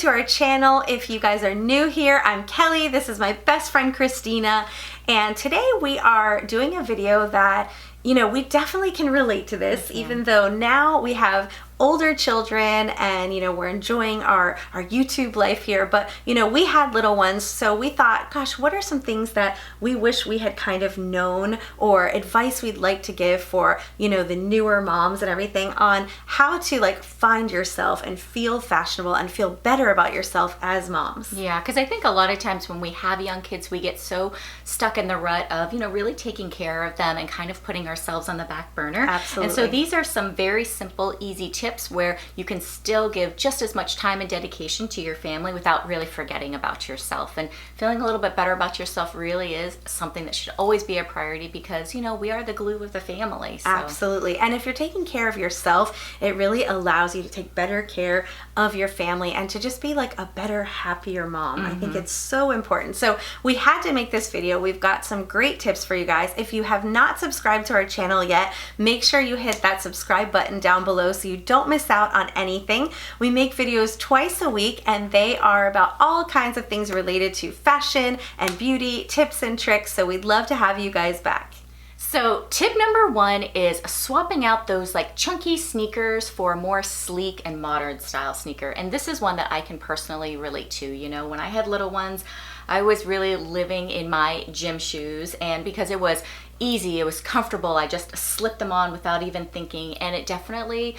to our channel. If you guys are new here, I'm Kelly. This is my best friend Christina, and today we are doing a video that, you know, we definitely can relate to this, even though now we have older children and, you know, we're enjoying our YouTube life here, but, you know, we had little ones, so we thought, gosh, what are some things that we wish we had kind of known, or advice we'd like to give for, you know, the newer moms and everything on how to like find yourself and feel fashionable and feel better about yourself as moms. Yeah, because I think a lot of times when we have young kids, we get so stuck in the rut of, you know, really taking care of them and kind of putting ourselves on the back burner. Absolutely. And so these are some very simple, easy tips where you can still give just as much time and dedication to your family without really forgetting about yourself. And feeling a little bit better about yourself really is something that should always be a priority because, you know, we are the glue of the family. So. Absolutely. And if you're taking care of yourself, it really allows you to take better care of your family and to just be like a better, happier mom. I think it's so important. So we had to make this video. We've got some great tips for you guys. If you have not subscribed to our channel yet, make sure you hit that subscribe button down below so you don't miss out on anything. We make videos twice a week and they are about all kinds of things related to fashion and beauty, tips and tricks. So we'd love to have you guys back. So tip number one is swapping out those like chunky sneakers for a more sleek and modern style sneaker. And this is one that I can personally relate to. You know, when I had little ones, I was really living in my gym shoes, and because it was easy, it was comfortable, I just slipped them on without even thinking, and it definitely,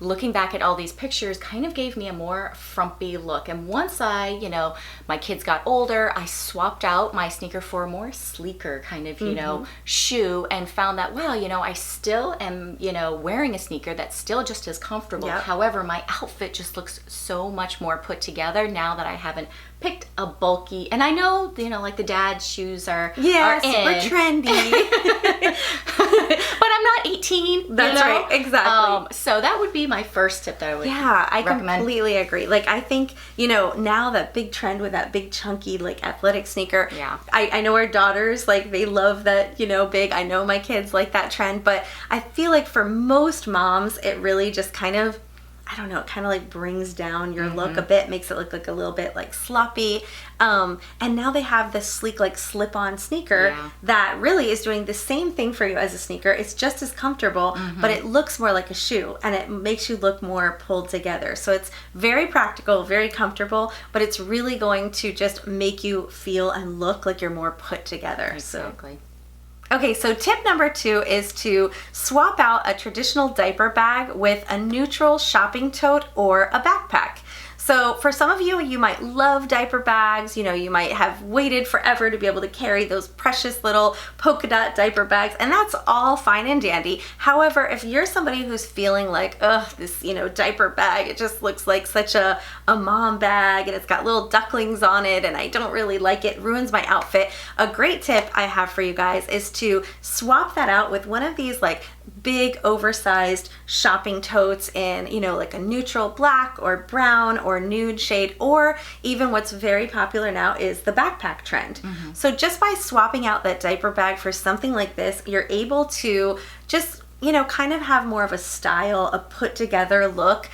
looking back at all these pictures, kind of gave me a more frumpy look. And once you know, my kids got older, I swapped out my sneaker for a more sleeker kind of, you know, shoe, and found that, wow, you know, I still am, you know, wearing a sneaker that's still just as comfortable. Yep. However, my outfit just looks so much more put together now that I haven't picked a bulky, and I know, you know, like the dad shoes are in. We're trendy. But I'm not 18. That's you know? right, exactly. So that would be my first tip that I would recommend. Completely agree. Like, I think, you know, now that big trend with that big chunky like athletic sneaker, I know our daughters, like, they love that, you know, big. I know my kids like that trend, but I feel like for most moms, it really just kind of, I don't know, it kind of like brings down your look a bit, makes it look like a little bit like sloppy. And now they have this sleek like slip-on sneaker that really is doing the same thing for you as a sneaker. It's just as comfortable, but it looks more like a shoe and it makes you look more pulled together. So it's very practical, very comfortable, but it's really going to just make you feel and look like you're more put together. Exactly. Okay, so tip number 2 is to swap out a traditional diaper bag with a neutral shopping tote or a backpack. So for some of you, you might love diaper bags. You know, you might have waited forever to be able to carry those precious little polka dot diaper bags, and that's all fine and dandy. However, if you're somebody who's feeling like, ugh, this, you know, diaper bag, it just looks like such a mom bag and it's got little ducklings on it and I don't really like it, ruins my outfit, a great tip I have for you guys is to swap that out with one of these like big oversized shopping totes in, you know, like a neutral black or brown or nude shade, or even what's very popular now is the backpack trend. So just by swapping out that diaper bag for something like this, you're able to just, you know, kind of have more of a style, a put together look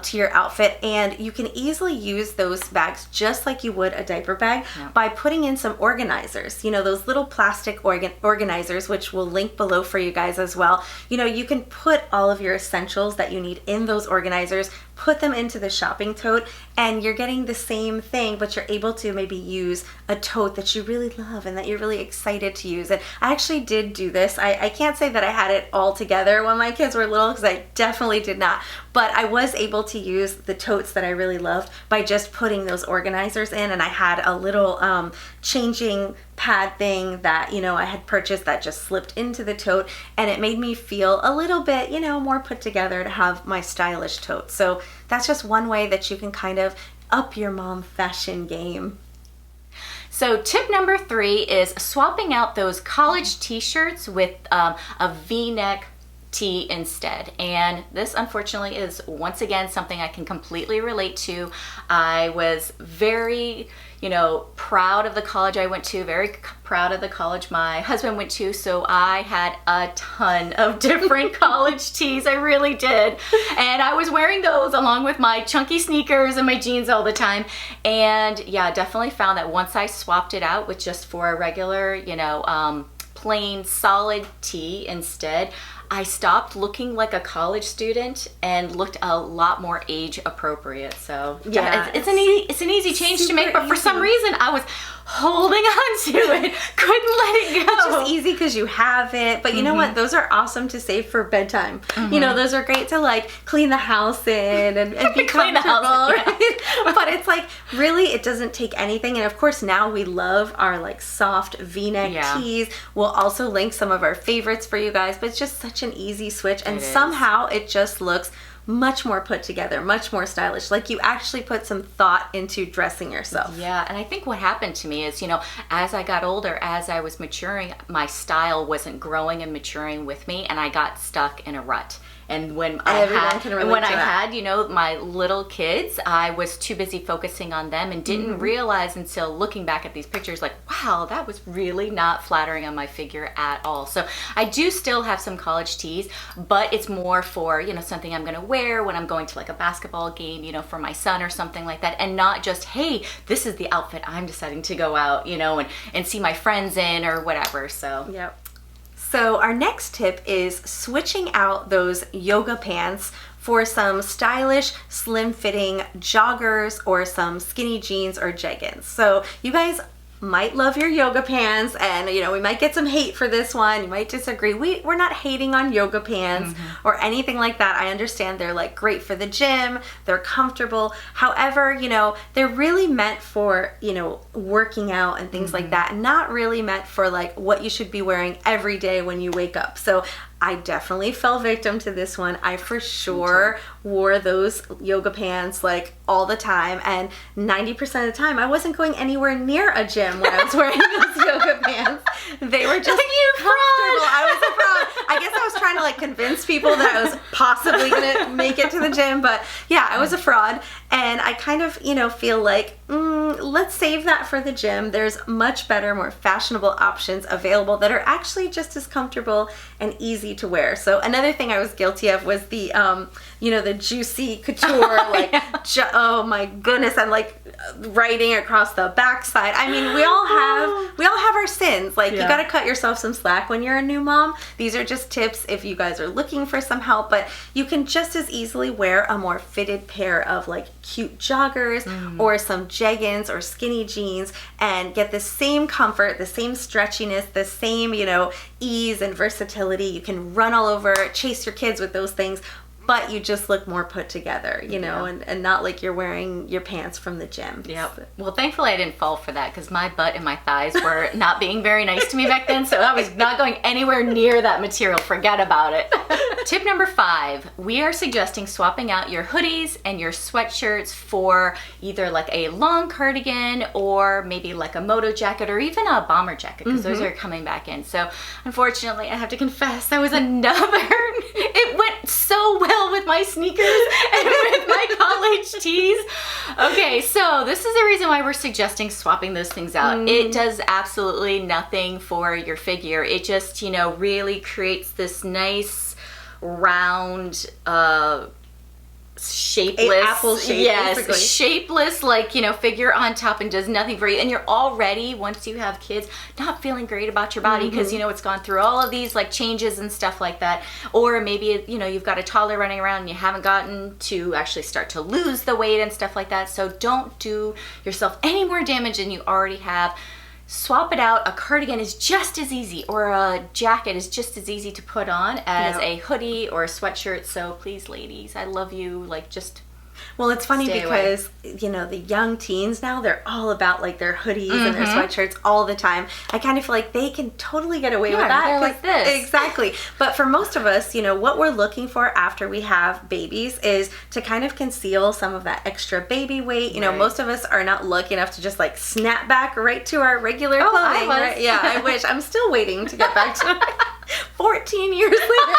to your outfit, and you can easily use those bags just like you would a diaper bag by putting in some organizers, you know, those little plastic organizers, which we'll link below for you guys as well. You know, you can put all of your essentials that you need in those organizers, put them into the shopping tote, and you're getting the same thing, but you're able to maybe use a tote that you really love and that you're really excited to use. And I actually did do this. I can't say that I had it all together when my kids were little, because I definitely did not, but I was able to use the totes that I really loved by just putting those organizers in, and I had a little changing pad thing that, you know, I had purchased that just slipped into the tote, and it made me feel a little bit, you know, more put together to have my stylish tote. So that's just one way that you can kind of up your mom fashion game. So tip number 3 is swapping out those college t-shirts with a V-neck tee instead. And this unfortunately is once again something I can completely relate to. I was very, proud of the college I went to, very proud of the college my husband went to, so I had a ton of different college tees. I really did. And I was wearing those along with my chunky sneakers and my jeans all the time. And yeah, definitely found that once I swapped it out with just for a regular, plain solid tee instead, I stopped looking like a college student and looked a lot more age appropriate. So yeah, it's an easy change to make, but for some reason I was holding on to it, couldn't let it go. It's just easy because you have it, but you know what? Those are awesome to save for bedtime. Those are great to like clean the house in and be comfortable. Right? But it's like really, it doesn't take anything. And of course, now we love our like soft V-neck tees. We'll also link some of our favorites for you guys, but it's just such an easy switch, and somehow it just looks much more put together, much more stylish. Like you actually put some thought into dressing yourself. Yeah, and I think what happened to me is, as I got older, as I was maturing, my style wasn't growing and maturing with me, and I got stuck in a rut. And when I had, my little kids, I was too busy focusing on them and didn't realize until looking back at these pictures, like, wow, that was really not flattering on my figure at all. So I do still have some college tees, but it's more for, something I'm going to wear when I'm going to like a basketball game, for my son or something like that. And not just, hey, this is the outfit I'm deciding to go out, and see my friends in or whatever. So, yep. So our next tip is switching out those yoga pants for some stylish, slim-fitting joggers or some skinny jeans or jeggings. So you guys might love your yoga pants, and we might get some hate for this one. You might disagree. We're not hating on yoga pants or anything like that. I understand they're like great for the gym, they're comfortable. However, they're really meant for working out and things like that, and not really meant for like what you should be wearing every day when you wake up. So I definitely fell victim to this one. I for sure wore those yoga pants like all the time, and 90% of the time I wasn't going anywhere near a gym when I was wearing those yoga pants. They were just comfortable. I was a fraud. I guess I was trying to like convince people that I was possibly gonna make it to the gym, but yeah, I was a fraud. And I kind of, feel like, let's save that for the gym. There's much better, more fashionable options available that are actually just as comfortable and easy to wear. So another thing I was guilty of was the, the juicy couture, like, oh my goodness, I'm like writing across the backside. I mean, we all have our sins. Like, you got to cut yourself some slack when you're a new mom. These are just tips if you guys are looking for some help, but you can just as easily wear a more fitted pair of like cute joggers or some jeggings or skinny jeans and get the same comfort, the same stretchiness, the same, ease and versatility. You can run all over, chase your kids with those things, but you just look more put together, and not like you're wearing your pants from the gym. Yep. Well, thankfully I didn't fall for that because my butt and my thighs were not being very nice to me back then, so I was not going anywhere near that material. Forget about it. Tip number 5, we are suggesting swapping out your hoodies and your sweatshirts for either like a long cardigan or maybe like a moto jacket or even a bomber jacket, because those are coming back in. So unfortunately, I have to confess, that was it went so well with my sneakers and with my college tees. Okay, so this is the reason why we're suggesting swapping those things out. It does absolutely nothing for your figure. It just, really creates this nice round shapeless apple shape, basically. Shapeless figure on top, and does nothing for you. And you're already, once you have kids, not feeling great about your body because it's gone through all of these like changes and stuff like that. Or maybe you've got a toddler running around and you haven't gotten to actually start to lose the weight and stuff like that. So don't do yourself any more damage than you already have. Swap it out. A cardigan is just as easy, or a jacket is just as easy to put on as a hoodie or a sweatshirt. So please, ladies, I love you. Well, it's funny because, the young teens now, they're all about like their hoodies and their sweatshirts all the time. I kind of feel like they can totally get away with that. They're like this. Exactly. But for most of us, what we're looking for after we have babies is to kind of conceal some of that extra baby weight. Most of us are not lucky enough to just like snap back right to our regular clothing. I was. Right? Yeah, I wish. I'm still waiting to get back to 14 years later.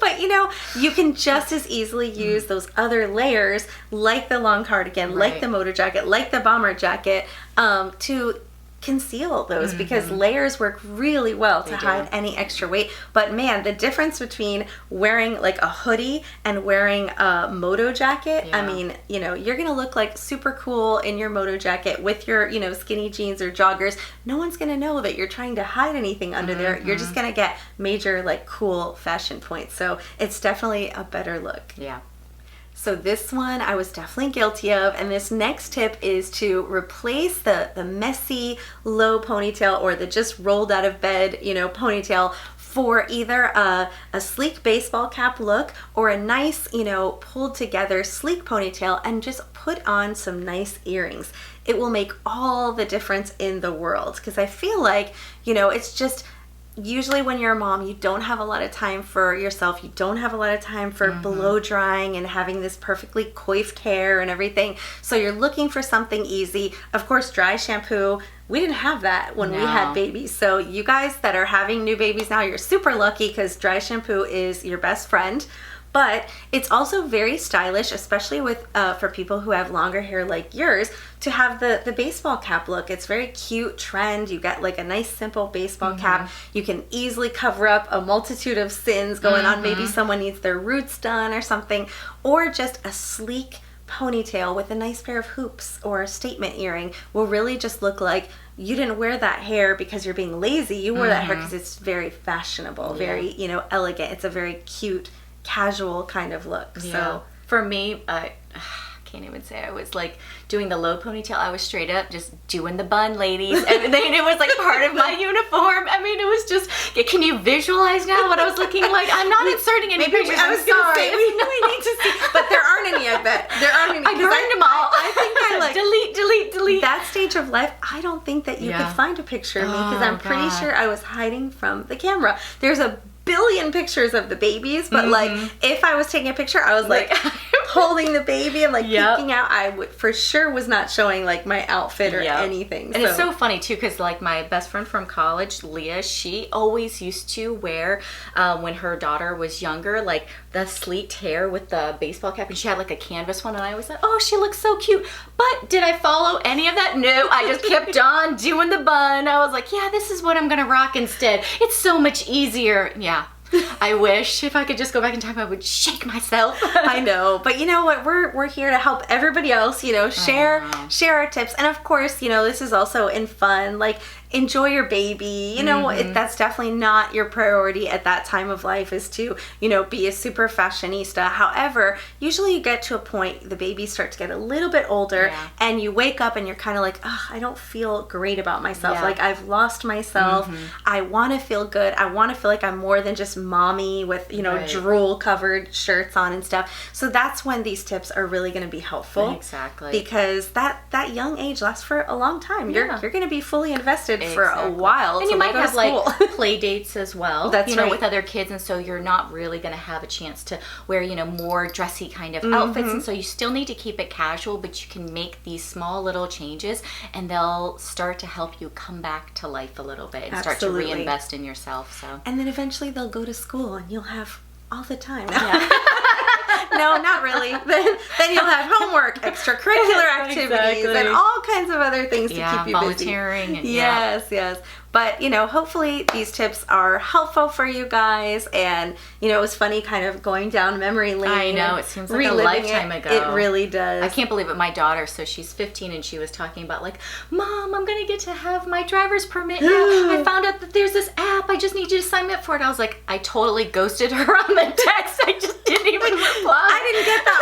But you know, you can just as easily use those other layers, like the long cardigan, like the moto jacket, like the bomber jacket, to conceal those, because layers work really well to hide any extra weight. But man, the difference between wearing like a hoodie and wearing a moto jacket, I mean, you know, you're gonna look like super cool in your moto jacket with your, you know, skinny jeans or joggers. No one's gonna know that you're trying to hide anything under there. You're just gonna get major like cool fashion points. So it's definitely a better look. Yeah. So this one I was definitely guilty of, and this next tip is to replace the messy low ponytail or the just rolled out of bed, you know, ponytail for either a sleek baseball cap look or a nice, you know, pulled together sleek ponytail, and just put on some nice earrings. It will make all the difference in the world, because I feel like, you know, it's just usually when you're a mom, you don't have a lot of time for yourself. You don't have a lot of time for blow drying and having this perfectly coiffed hair and everything. So you're looking for something easy. Of course, dry shampoo. We didn't have that when we had babies. So you guys that are having new babies now, you're super lucky, because dry shampoo is your best friend. But it's also very stylish, especially with for people who have longer hair like yours, to have the baseball cap look. It's very cute trend. You get like a nice simple baseball cap. You can easily cover up a multitude of sins going on. Maybe someone needs their roots done or something, or just a sleek ponytail with a nice pair of hoops or a statement earring will really just look like you didn't wear that hair because you're being lazy. You wore that hair because it's very fashionable, very, you know, elegant. It's a very cute, casual kind of look. So for me, I can't even say, I was like doing the low ponytail. I was straight up just doing the bun, ladies. And then it was like part of my uniform. I mean, it was just, can you visualize now what I was looking like? I'm not inserting any pictures. I was sorry. We need to see, but there aren't any, I bet. There aren't any. I burned them all. I think I like delete. That stage of life, I don't think that you could find a picture of me, because I'm pretty sure I was hiding from the camera. There's a billion pictures of the babies, but like if I was taking a picture, I was like holding the baby and like peeking out. I would for sure was not showing like my outfit or anything. And it's so funny too, because like my best friend from college, Leah, she always used to wear when her daughter was younger, like the sleeked hair with the baseball cap, and she had like a canvas one, and I always thought, oh, she looks so cute. But did I follow any of that? No, I just kept on doing the bun. I was like, yeah, this is what I'm gonna rock instead. It's so much easier. Yeah. I wish if I could just go back in time, I would shake myself. I know, but you know what? We're here to help everybody else. You know, share our tips, and of course, you know, this is also in fun. Like, enjoy your baby. You know, that's definitely not your priority at that time of life, is to, you know, be a super fashionista. However, usually you get to a point, the babies start to get a little bit older, and you wake up and you're kind of like, oh, I don't feel great about myself. Like, I've lost myself. I want to feel good. I want to feel like I'm more than just mommy with, you know, drool covered shirts on and stuff. So that's when these tips are really going to be helpful. Exactly. Because that young age lasts for a long time. You're going to be fully invested for a while. And you might have like play dates as well. That's you know, with other kids, and so you're not really going to have a chance to wear, you know, more dressy kind of outfits, and so you still need to keep it casual, but you can make these small little changes, and they'll start to help you come back to life a little bit and start to reinvest in yourself. So, and then eventually they'll go to school and you'll have all the time. No, not really. Then you'll have homework, extracurricular activities, and all kinds of other things to keep you volunteering busy. Yes. But, you know, hopefully these tips are helpful for you guys. And, you know, it was funny kind of going down memory lane. I know, it seems like a lifetime ago. It really does. I can't believe it. My daughter, so she's 15, and she was talking about like, Mom, I'm going to get to have my driver's permit now. I found out that there's this app. I just need you to sign me up for it. I was like, I totally ghosted her on the text. I just didn't even reply. I didn't get that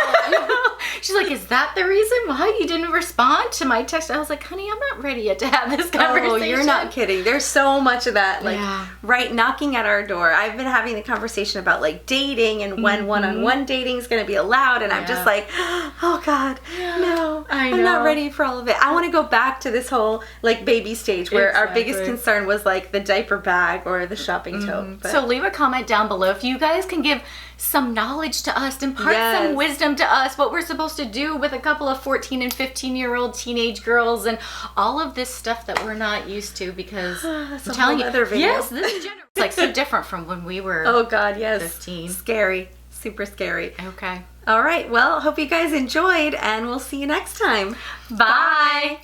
one. She's like, is that the reason why you didn't respond to my text? I was like, honey, I'm not ready yet to have this conversation. Oh, you're not kidding. There's so much of that, like, right knocking at our door. I've been having the conversation about like dating and when one-on-one dating is going to be allowed, and I'm just like, oh God, no, I'm not ready for all of it. I want to go back to this whole like baby stage where our biggest concern was like the diaper bag or the shopping tote. So leave a comment down below if you guys can give some knowledge to us, impart some wisdom to us, what we're supposed to do with a couple of 14 and 15-year-old teenage girls and all of this stuff that we're not used to, because I'm telling you, yes, this is general. It's like so different from when we were 15. Scary. Super scary. Okay. All right. Well, hope you guys enjoyed, and we'll see you next time. Bye.